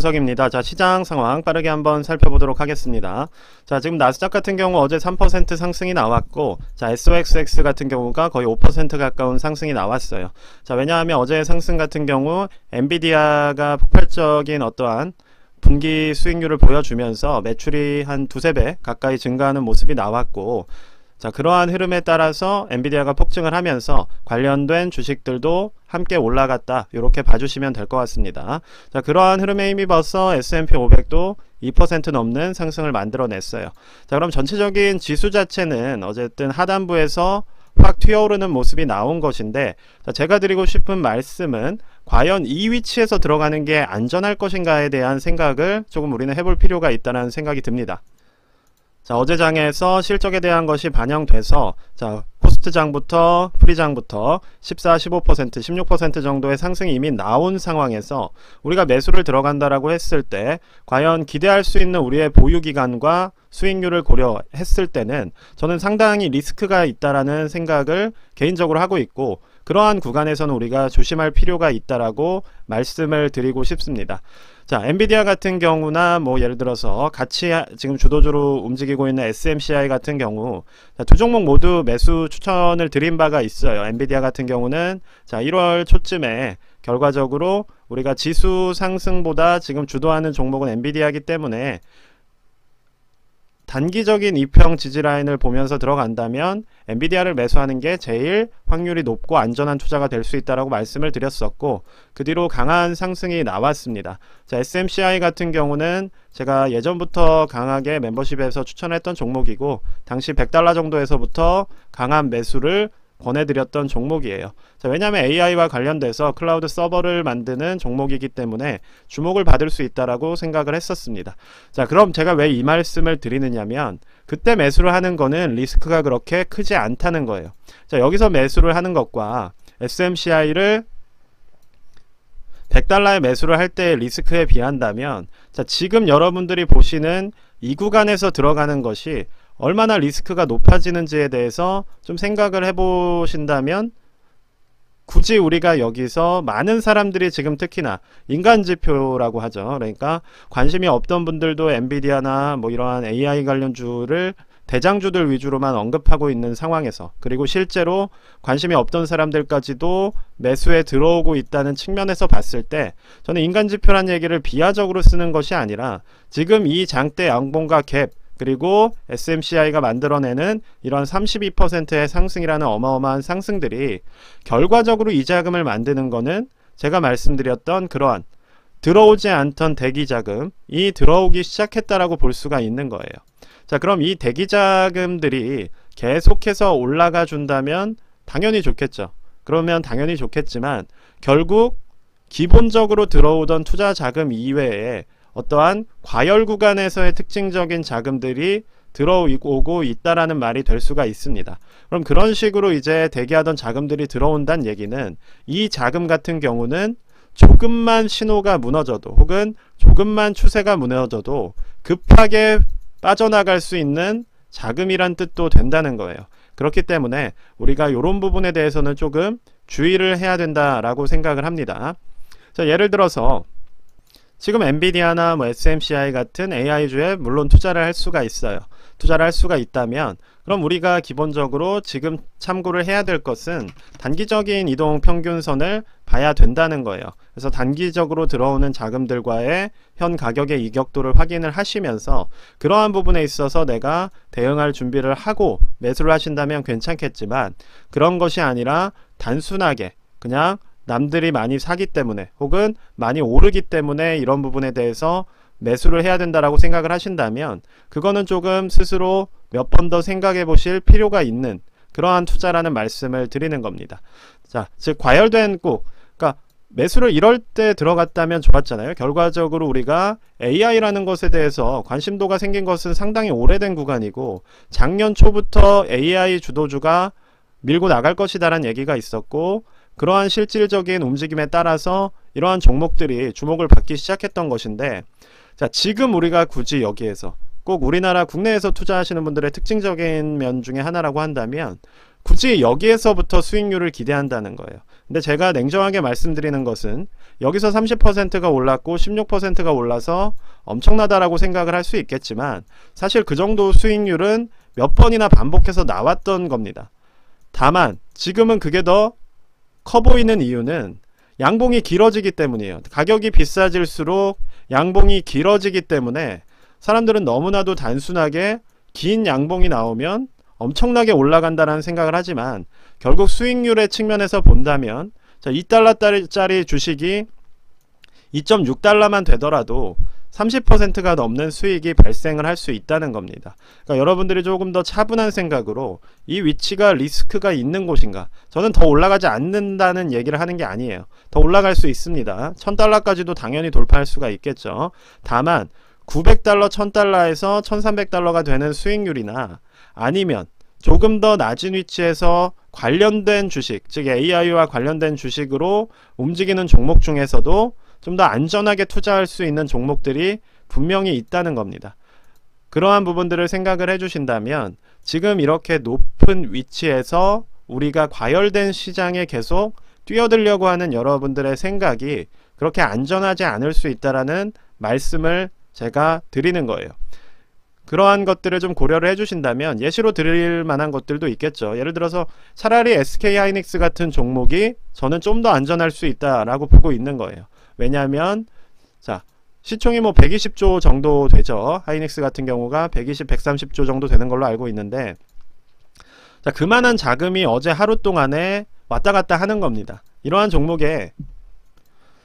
이호석입니다. 자, 시장 상황 빠르게 한번 살펴보도록 하겠습니다. 자, 지금 나스닥 같은 경우 어제 3% 상승이 나왔고, 자, SOXX 같은 경우가 거의 5% 가까운 상승이 나왔어요. 자, 왜냐하면 어제 상승 같은 경우 엔비디아가 폭발적인 어떠한 분기 수익률을 보여주면서 매출이 한 두세 배 가까이 증가하는 모습이 나왔고, 자, 그러한 흐름에 따라서 엔비디아가 폭증을 하면서 관련된 주식들도 함께 올라갔다, 이렇게 봐주시면 될 것 같습니다. 자, 그러한 흐름에 힘입어서 S&P 500도 2% 넘는 상승을 만들어냈어요. 자, 그럼 전체적인 지수 자체는 어쨌든 하단부에서 확 튀어오르는 모습이 나온 것인데, 자, 제가 드리고 싶은 말씀은 과연 이 위치에서 들어가는 게 안전할 것인가에 대한 생각을 조금 우리는 해볼 필요가 있다는 생각이 듭니다. 자, 어제 장에서 실적에 대한 것이 반영돼서, 자, 코스트장부터 프리장부터 14, 15%, 16% 정도의 상승이 이미 나온 상황에서 우리가 매수를 들어간다라고 했을 때 과연 기대할 수 있는 우리의 보유기간과 수익률을 고려했을 때는 저는 상당히 리스크가 있다라는 생각을 개인적으로 하고 있고, 그러한 구간에서는 우리가 조심할 필요가 있다라고 말씀을 드리고 싶습니다. 자, 엔비디아 같은 경우나 뭐 예를 들어서 같이 지금 주도주로 움직이고 있는 SMCI 같은 경우, 자, 두 종목 모두 매수 추천을 드린 바가 있어요. 엔비디아 같은 경우는 자, 1월 초쯤에 결과적으로 우리가 지수 상승보다 지금 주도하는 종목은 엔비디아이기 때문에 단기적인 이평 지지라인을 보면서 들어간다면 엔비디아를 매수하는 게 제일 확률이 높고 안전한 투자가 될 수 있다고 말씀을 드렸었고, 그 뒤로 강한 상승이 나왔습니다. 자, SMCI 같은 경우는 제가 예전부터 강하게 멤버십에서 추천했던 종목이고, 당시 $100 정도에서부터 강한 매수를 권해드렸던 종목이에요. 자, 왜냐하면 AI와 관련돼서 클라우드 서버를 만드는 종목이기 때문에 주목을 받을 수 있다라고 생각을 했었습니다. 자, 그럼 제가 왜 이 말씀을 드리느냐면 그때 매수를 하는 거는 리스크가 그렇게 크지 않다는 거예요. 자, 여기서 매수를 하는 것과 SMCI를 $100에 매수를 할 때의 리스크에 비한다면, 자, 지금 여러분들이 보시는 이 구간에서 들어가는 것이 얼마나 리스크가 높아지는지에 대해서 좀 생각을 해보신다면, 굳이 우리가 여기서 많은 사람들이 지금 특히나 인간지표라고 하죠. 그러니까 관심이 없던 분들도 엔비디아나 뭐 이러한 AI 관련주를 대장주들 위주로만 언급하고 있는 상황에서, 그리고 실제로 관심이 없던 사람들까지도 매수에 들어오고 있다는 측면에서 봤을 때, 저는 인간지표란 얘기를 비하적으로 쓰는 것이 아니라 지금 이 장대 양봉과 갭, 그리고 SMCI가 만들어내는 이런 32%의 상승이라는 어마어마한 상승들이 결과적으로 이 자금을 만드는 거는 제가 말씀드렸던 그러한 들어오지 않던 대기자금이 들어오기 시작했다라고 볼 수가 있는 거예요. 자, 그럼 이 대기자금들이 계속해서 올라가 준다면 당연히 좋겠죠. 그러면 당연히 좋겠지만 결국 기본적으로 들어오던 투자 자금 이외에 어떠한 과열 구간에서의 특징적인 자금들이 들어오고 있다라는 말이 될 수가 있습니다. 그럼 그런 식으로 이제 대기하던 자금들이 들어온다는 얘기는 이 자금 같은 경우는 조금만 신호가 무너져도 혹은 조금만 추세가 무너져도 급하게 빠져나갈 수 있는 자금이란 뜻도 된다는 거예요. 그렇기 때문에 우리가 이런 부분에 대해서는 조금 주의를 해야 된다라고 생각을 합니다. 자, 예를 들어서 지금 엔비디아나 뭐 SMCI 같은 AI주에 물론 투자를 할 수가 있어요. 투자를 할 수가 있다면 그럼 우리가 기본적으로 지금 참고를 해야 될 것은 단기적인 이동 평균선을 봐야 된다는 거예요. 그래서 단기적으로 들어오는 자금들과의 현 가격의 이격도를 확인을 하시면서 그러한 부분에 있어서 내가 대응할 준비를 하고 매수를 하신다면 괜찮겠지만, 그런 것이 아니라 단순하게 그냥 남들이 많이 사기 때문에 혹은 많이 오르기 때문에 이런 부분에 대해서 매수를 해야 된다라고 생각을 하신다면 그거는 조금 스스로 몇 번 더 생각해 보실 필요가 있는 그러한 투자라는 말씀을 드리는 겁니다. 자, 즉 과열된 꼭, 그러니까 매수를 이럴 때 들어갔다면 좋았잖아요. 결과적으로 우리가 AI라는 것에 대해서 관심도가 생긴 것은 상당히 오래된 구간이고, 작년 초부터 AI 주도주가 밀고 나갈 것이다라는 얘기가 있었고, 그러한 실질적인 움직임에 따라서 이러한 종목들이 주목을 받기 시작했던 것인데, 자, 지금 우리가 굳이 여기에서 꼭 우리나라 국내에서 투자하시는 분들의 특징적인 면 중에 하나라고 한다면 굳이 여기에서부터 수익률을 기대한다는 거예요. 근데 제가 냉정하게 말씀드리는 것은 여기서 30%가 올랐고 16%가 올라서 엄청나다라고 생각을 할 수 있겠지만 사실 그 정도 수익률은 몇 번이나 반복해서 나왔던 겁니다. 다만 지금은 그게 더 커 보이는 이유는 양봉이 길어지기 때문이에요. 가격이 비싸질수록 양봉이 길어지기 때문에 사람들은 너무나도 단순하게 긴 양봉이 나오면 엄청나게 올라간다는 생각을 하지만 결국 수익률의 측면에서 본다면 자, 2달러짜리 주식이 2.6달러만 되더라도 30%가 넘는 수익이 발생을 할 수 있다는 겁니다. 그러니까 여러분들이 조금 더 차분한 생각으로 이 위치가 리스크가 있는 곳인가, 저는 더 올라가지 않는다는 얘기를 하는 게 아니에요. 더 올라갈 수 있습니다. 1000달러까지도 당연히 돌파할 수가 있겠죠. 다만 900달러, 1000달러에서 1300달러가 되는 수익률이나 아니면 조금 더 낮은 위치에서 관련된 주식, 즉 AI와 관련된 주식으로 움직이는 종목 중에서도 좀 더 안전하게 투자할 수 있는 종목들이 분명히 있다는 겁니다. 그러한 부분들을 생각을 해주신다면 지금 이렇게 높은 위치에서 우리가 과열된 시장에 계속 뛰어들려고 하는 여러분들의 생각이 그렇게 안전하지 않을 수 있다라는 말씀을 제가 드리는 거예요. 그러한 것들을 좀 고려를 해주신다면 예시로 드릴 만한 것들도 있겠죠. 예를 들어서 차라리 SK하이닉스 같은 종목이 저는 좀 더 안전할 수 있다라고 보고 있는 거예요. 왜냐하면 자, 시총이 뭐 120조 정도 되죠. 하이닉스 같은 경우가 120, 130조 정도 되는 걸로 알고 있는데 자, 그만한 자금이 어제 하루 동안에 왔다 갔다 하는 겁니다. 이러한 종목에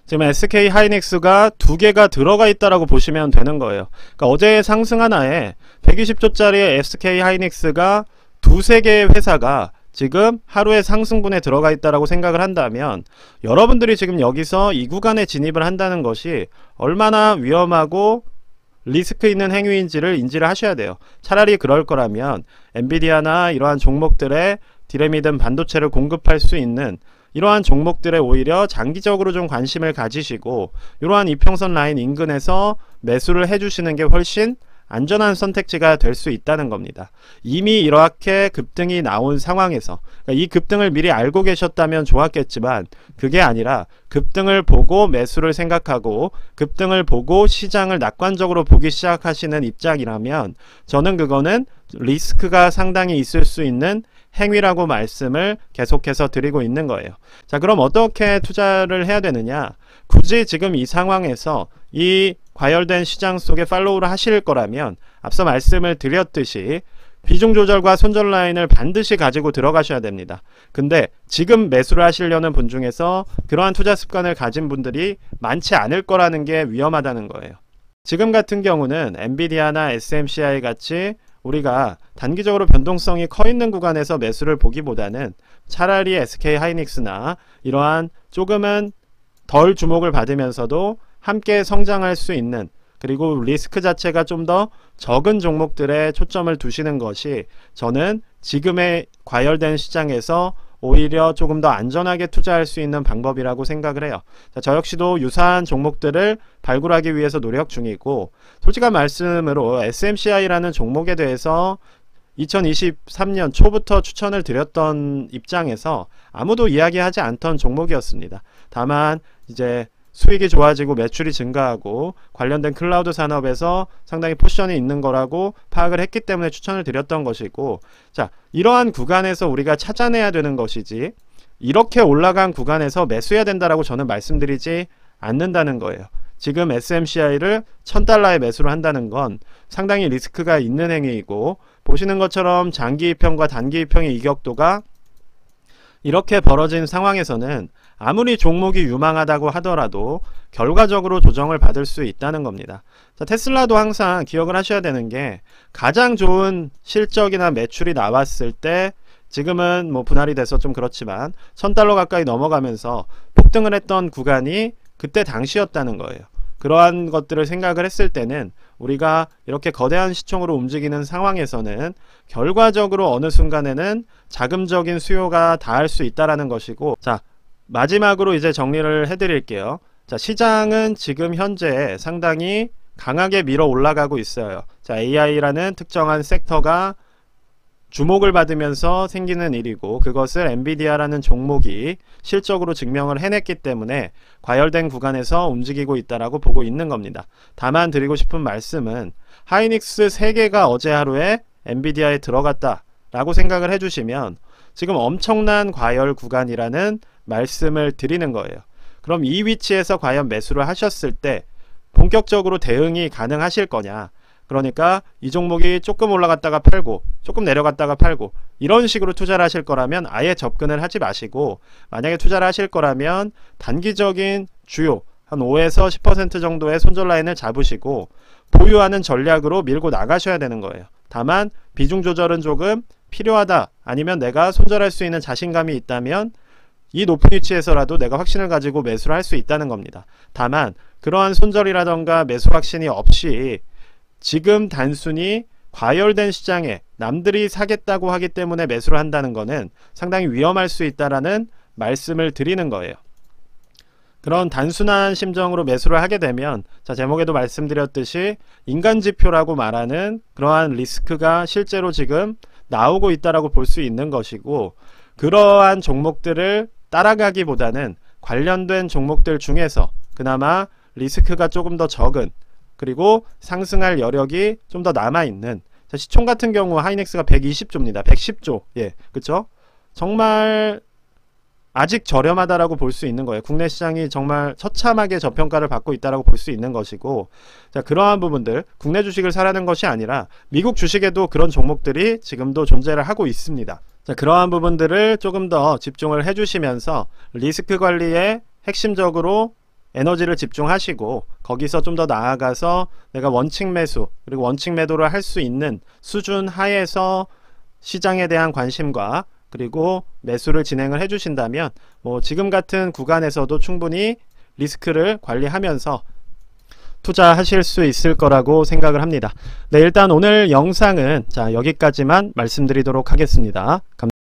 지금 SK하이닉스가 두 개가 들어가 있다라고 보시면 되는 거예요. 그러니까 어제 상승 하나에 120조짜리의 SK하이닉스가 두세 개의 회사가 지금 하루의 상승분에 들어가 있다라고 생각을 한다면 여러분들이 지금 여기서 이 구간에 진입을 한다는 것이 얼마나 위험하고 리스크 있는 행위인지를 인지를 하셔야 돼요. 차라리 그럴 거라면 엔비디아나 이러한 종목들의 디램이든 반도체를 공급할 수 있는 이러한 종목들에 오히려 장기적으로 좀 관심을 가지시고 이러한 이평선 라인 인근에서 매수를 해주시는 게 훨씬 안전한 선택지가 될 수 있다는 겁니다. 이미 이렇게 급등이 나온 상황에서 그러니까 이 급등을 미리 알고 계셨다면 좋았겠지만 그게 아니라 급등을 보고 매수를 생각하고 급등을 보고 시장을 낙관적으로 보기 시작하시는 입장이라면 저는 그거는 리스크가 상당히 있을 수 있는 행위라고 말씀을 계속해서 드리고 있는 거예요. 자, 그럼 어떻게 투자를 해야 되느냐? 굳이 지금 이 상황에서 이 과열된 시장 속에 팔로우를 하실 거라면 앞서 말씀을 드렸듯이 비중 조절과 손절 라인을 반드시 가지고 들어가셔야 됩니다. 근데 지금 매수를 하시려는 분 중에서 그러한 투자 습관을 가진 분들이 많지 않을 거라는 게 위험하다는 거예요. 지금 같은 경우는 엔비디아나 SMCI 같이 우리가 단기적으로 변동성이 커 있는 구간에서 매수를 보기보다는 차라리 SK하이닉스나 이러한 조금은 덜 주목을 받으면서도 함께 성장할 수 있는 그리고 리스크 자체가 좀 더 적은 종목들에 초점을 두시는 것이 저는 지금의 과열된 시장에서 오히려 조금 더 안전하게 투자할 수 있는 방법이라고 생각을 해요. 자, 저 역시도 유사한 종목들을 발굴하기 위해서 노력 중이고 솔직한 말씀으로 SMCI라는 종목에 대해서 2023년 초부터 추천을 드렸던 입장에서 아무도 이야기하지 않던 종목이었습니다. 다만 이제 수익이 좋아지고 매출이 증가하고 관련된 클라우드 산업에서 상당히 포지션이 있는 거라고 파악을 했기 때문에 추천을 드렸던 것이고 자, 이러한 구간에서 우리가 찾아내야 되는 것이지 이렇게 올라간 구간에서 매수해야 된다라고 저는 말씀드리지 않는다는 거예요. 지금 SMCI를 1000달러에 매수를 한다는 건 상당히 리스크가 있는 행위이고 보시는 것처럼 장기 입형과 단기 입형의 이격도가 이렇게 벌어진 상황에서는 아무리 종목이 유망하다고 하더라도 결과적으로 조정을 받을 수 있다는 겁니다. 자, 테슬라도 항상 기억을 하셔야 되는 게 가장 좋은 실적이나 매출이 나왔을 때 지금은 뭐 분할이 돼서 좀 그렇지만 1000달러 가까이 넘어가면서 폭등을 했던 구간이 그때 당시였다는 거예요. 그러한 것들을 생각을 했을 때는 우리가 이렇게 거대한 시총으로 움직이는 상황에서는 결과적으로 어느 순간에는 자금적인 수요가 닿을 수 있다라는 것이고 자, 마지막으로 이제 정리를 해드릴게요. 자, 시장은 지금 현재 상당히 강하게 밀어 올라가고 있어요. 자, AI라는 특정한 섹터가 주목을 받으면서 생기는 일이고, 그것을 엔비디아라는 종목이 실적으로 증명을 해냈기 때문에 과열된 구간에서 움직이고 있다라고 보고 있는 겁니다. 다만 드리고 싶은 말씀은 하이닉스 3개가 어제 하루에 엔비디아에 들어갔다 라고 생각을 해주시면 지금 엄청난 과열 구간이라는 말씀을 드리는 거예요. 그럼 이 위치에서 과연 매수를 하셨을 때 본격적으로 대응이 가능하실 거냐, 그러니까 이 종목이 조금 올라갔다가 팔고 조금 내려갔다가 팔고 이런 식으로 투자를 하실 거라면 아예 접근을 하지 마시고, 만약에 투자를 하실 거라면 단기적인 주요 한 5에서 10% 정도의 손절 라인을 잡으시고 보유하는 전략으로 밀고 나가셔야 되는 거예요. 다만 비중 조절은 조금 필요하다, 아니면 내가 손절할 수 있는 자신감이 있다면 이 높은 위치에서라도 내가 확신을 가지고 매수를 할 수 있다는 겁니다. 다만 그러한 손절이라던가 매수 확신이 없이 지금 단순히 과열된 시장에 남들이 사겠다고 하기 때문에 매수를 한다는 것은 상당히 위험할 수 있다라는 말씀을 드리는 거예요. 그런 단순한 심정으로 매수를 하게 되면, 자, 제목에도 말씀드렸듯이 인간지표라고 말하는 그러한 리스크가 실제로 지금 나오고 있다라고 볼 수 있는 것이고, 그러한 종목들을 따라가기보다는 관련된 종목들 중에서 그나마 리스크가 조금 더 적은, 그리고 상승할 여력이 좀 더 남아있는, 자, 시총 같은 경우 하이닉스가 120조입니다. 110조. 예, 그쵸? 정말 아직 저렴하다라고 볼 수 있는 거예요. 국내 시장이 정말 처참하게 저평가를 받고 있다라고 볼 수 있는 것이고, 자, 그러한 부분들, 국내 주식을 사라는 것이 아니라 미국 주식에도 그런 종목들이 지금도 존재를 하고 있습니다. 자, 그러한 부분들을 조금 더 집중을 해주시면서 리스크 관리에 핵심적으로 에너지를 집중하시고, 거기서 좀 더 나아가서 내가 원칙 매수 그리고 원칙 매도를 할 수 있는 수준 하에서 시장에 대한 관심과 그리고 매수를 진행을 해주신다면 지금 같은 구간에서도 충분히 리스크를 관리하면서 투자하실 수 있을 거라고 생각을 합니다. 네, 일단 오늘 영상은 자, 여기까지만 말씀드리도록 하겠습니다. 감사합니다.